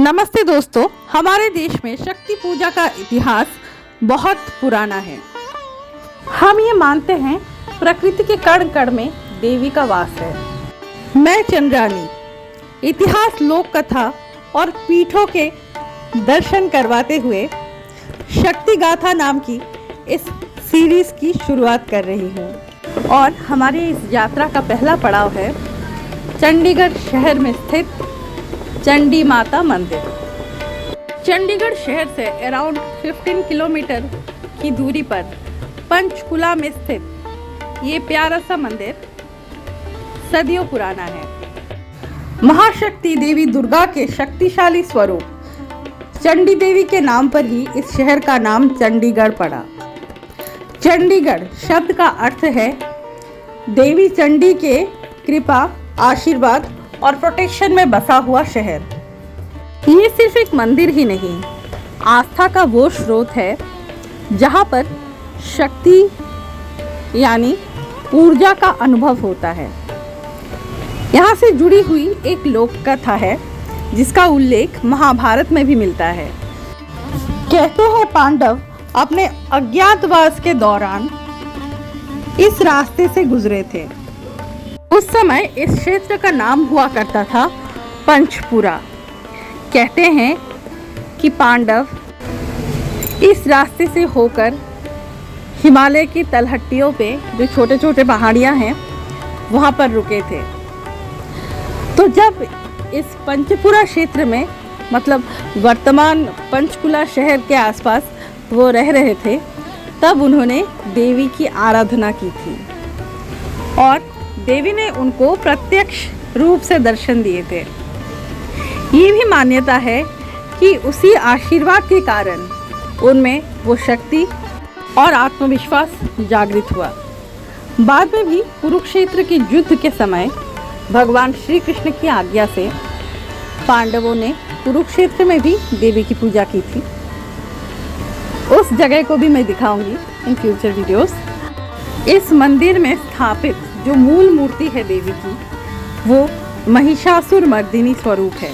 नमस्ते दोस्तों, हमारे देश में शक्ति पूजा का इतिहास बहुत पुराना है। हम ये मानते हैं प्रकृति के कण कण में देवी का वास है। मैं चंद्रानी इतिहास, लोक कथा और पीठों के दर्शन करवाते हुए शक्ति गाथा नाम की इस सीरीज की शुरुआत कर रही हूँ। और हमारी इस यात्रा का पहला पड़ाव है चंडीगढ़ शहर में स्थित चंडी माता मंदिर। चंडीगढ़ शहर से अराउंड 15 किलोमीटर की दूरी पर पंचकुला में स्थित ये प्यारा सा मंदिर सदियों पुराना है। महाशक्ति देवी दुर्गा के शक्तिशाली स्वरूप चंडी देवी के नाम पर ही इस शहर का नाम चंडीगढ़ पड़ा। चंडीगढ़ शब्द का अर्थ है देवी चंडी के कृपा, आशीर्वाद और प्रोटेक्शन में बसा हुआ शहर। ये सिर्फ एक मंदिर ही नहीं, आस्था का वो स्रोत है जहाँ पर शक्ति यानी ऊर्जा का अनुभव होता है। यहाँ से जुड़ी हुई एक लोक कथा है जिसका उल्लेख महाभारत में भी मिलता है। कहते हैं पांडव अपने अज्ञातवास के दौरान इस रास्ते से गुजरे थे। उस समय इस क्षेत्र का नाम हुआ करता था पंचपुरा। कहते हैं कि पांडव इस रास्ते से होकर हिमालय की तलहटियों पे, जो छोटे छोटे पहाड़ियाँ हैं, वहाँ पर रुके थे। तो जब इस पंचपुरा क्षेत्र में, मतलब वर्तमान पंचकुला शहर के आसपास वो रह रहे थे, तब उन्होंने देवी की आराधना की थी और देवी ने उनको प्रत्यक्ष रूप से दर्शन दिए थे। ये भी मान्यता है कि उसी आशीर्वाद के कारण उनमें वो शक्ति और आत्मविश्वास जागृत हुआ। बाद में भी कुरुक्षेत्र के युद्ध के समय भगवान श्री कृष्ण की आज्ञा से पांडवों ने कुरुक्षेत्र में भी देवी की पूजा की थी। उस जगह को भी मैं दिखाऊंगी इन फ्यूचर वीडियोस। इस मंदिर में स्थापित जो मूल मूर्ति है देवी की, वो महिषासुर मर्दिनी स्वरूप है।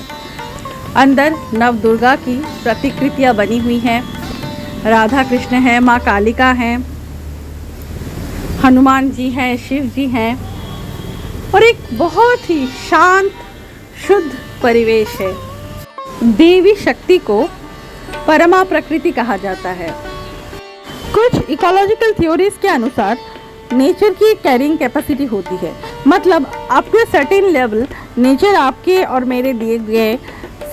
अंदर नव दुर्गा की प्रतिकृतियाँ बनी हुई हैं। राधा कृष्ण है, माँ कालिका हैं, हनुमान जी हैं, शिव जी हैं और एक बहुत ही शांत शुद्ध परिवेश है। देवी शक्ति को परमा प्रकृति कहा जाता है। कुछ इकोलॉजिकल थ्योरीज के अनुसार नेचर की कैरिंग कैपेसिटी होती है, मतलब up to certain level nature आपके और मेरे दिए गए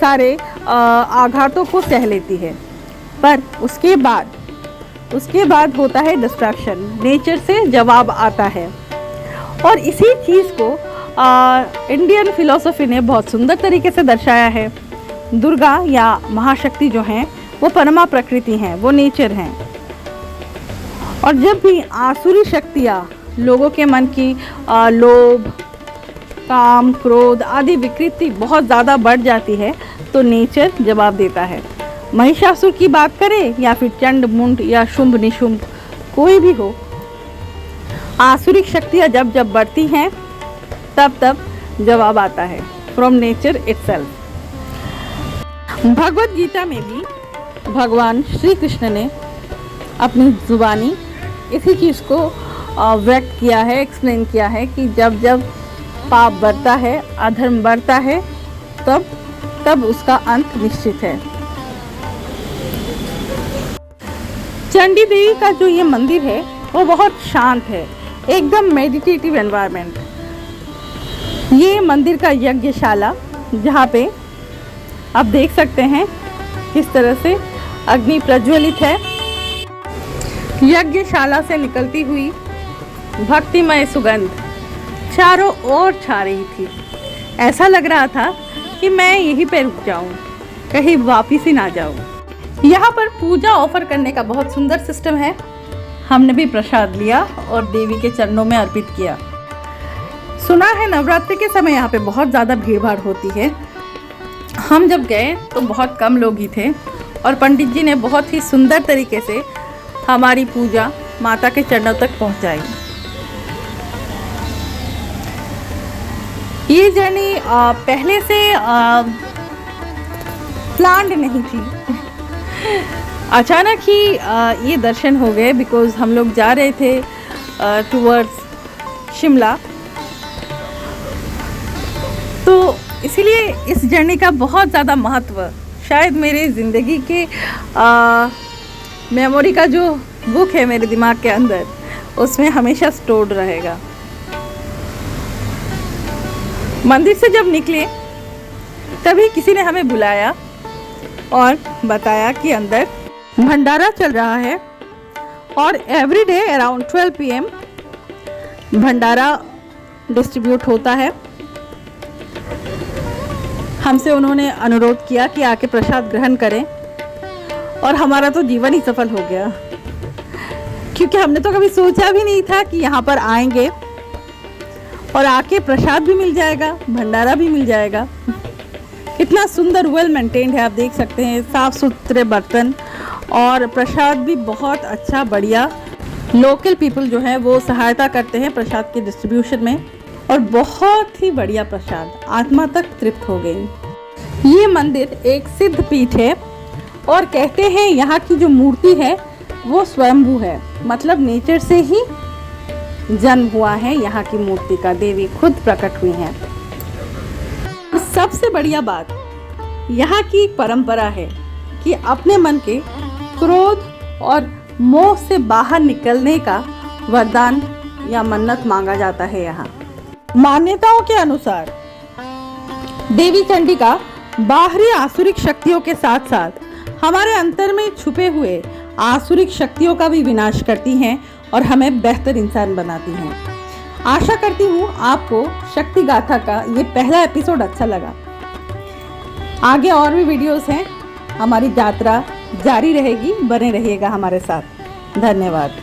सारे आघातों को सह लेती है, पर उसके बाद होता है डिस्ट्रैक्शन। नेचर से जवाब आता है और इसी चीज़ को इंडियन फिलॉसफी ने बहुत सुंदर तरीके से दर्शाया है। दुर्गा या महाशक्ति जो हैं वो परमा प्रकृति हैं, वो नेचर हैं। और जब भी आसुरी शक्तियाँ लोगों के मन की लोभ, काम, क्रोध आदि विकृति बहुत ज़्यादा बढ़ जाती है तो नेचर जवाब देता है। महिषासुर की बात करें या फिर चंड मुंड या शुंभ निशुंभ, कोई भी हो, आसुरिक शक्तियाँ जब जब बढ़ती हैं तब जवाब आता है from nature itself. Bhagavad Gita में भी भगवान श्री कृष्ण ने अपनी जुबानी इसी चीज़ को व्यक्त किया है, एक्सप्लेन किया है कि जब जब पाप बढ़ता है, अधर्म बढ़ता है, तब उसका अंत निश्चित है। चंडी देवी का जो ये मंदिर है वो बहुत शांत है, एकदम मेडिटेटिव एनवायरनमेंट। ये मंदिर का यज्ञशाला, जहाँ पे आप देख सकते हैं किस तरह से अग्नि प्रज्वलित है। यज्ञशाला से निकलती हुई भक्तिमय सुगंध चारों ओर छा रही थी। ऐसा लग रहा था कि मैं यहीं पे रुक जाऊं, कहीं वापिस ही ना जाऊं। यहाँ पर पूजा ऑफर करने का बहुत सुंदर सिस्टम है। हमने भी प्रसाद लिया और देवी के चरणों में अर्पित किया। सुना है नवरात्रि के समय यहाँ पे बहुत ज़्यादा भीड़ भाड़ होती है। हम जब गए तो बहुत कम लोग ही थे और पंडित जी ने बहुत ही सुंदर तरीके से हमारी पूजा माता के चरणों तक पहुंचाई। ये जर्नी पहले से प्लान्ड नहीं थी। अचानक ही ये दर्शन हो गए, बिकॉज हम लोग जा रहे थे टूवर्ड्स शिमला। तो इसीलिए इस जर्नी का बहुत ज़्यादा महत्व शायद मेरे ज़िंदगी के मेमोरी का जो बुक है मेरे दिमाग के अंदर, उसमें हमेशा स्टोर्ड रहेगा। मंदिर से जब निकले तभी किसी ने हमें बुलाया और बताया कि अंदर भंडारा चल रहा है और एवरी डे अराउंड 12 PM भंडारा डिस्ट्रीब्यूट होता है। हमसे उन्होंने अनुरोध किया कि आके प्रसाद ग्रहण करें और हमारा तो जीवन ही सफल हो गया, क्योंकि हमने तो कभी सोचा भी नहीं था कि यहाँ पर आएंगे और आके प्रसाद भी मिल जाएगा, भंडारा भी मिल जाएगा। कितना सुंदर वेल मेंटेन्ड है, आप देख सकते हैं, साफ़ सुथरे बर्तन और प्रसाद भी बहुत अच्छा बढ़िया। लोकल पीपल जो है वो सहायता करते हैं प्रसाद के डिस्ट्रीब्यूशन में और बहुत ही बढ़िया प्रसाद, आत्मा तक तृप्त हो गई। ये मंदिर एक सिद्ध पीठ है और कहते हैं यहाँ की जो मूर्ति है वो स्वयंभू है, मतलब नेचर से ही जन्म हुआ है यहाँ की मूर्ति का, देवी खुद प्रकट हुई हैं। सबसे बढ़िया बात यहाँ की परंपरा है कि अपने मन के क्रोध और मोह से बाहर निकलने का वरदान या मन्नत मांगा जाता है। यहाँ मान्यताओं के अनुसार देवी चंडिका बाहरी आसुरिक शक्तियों के साथ साथ हमारे अंतर में छुपे हुए आसुरिक शक्तियों का भी विनाश करती हैं और हमें बेहतर इंसान बनाती हैं। आशा करती हूँ आपको शक्ति गाथा का ये पहला एपिसोड अच्छा लगा। आगे और भी वीडियोस हैं, हमारी यात्रा जारी रहेगी, बने रहिएगा हमारे साथ। धन्यवाद।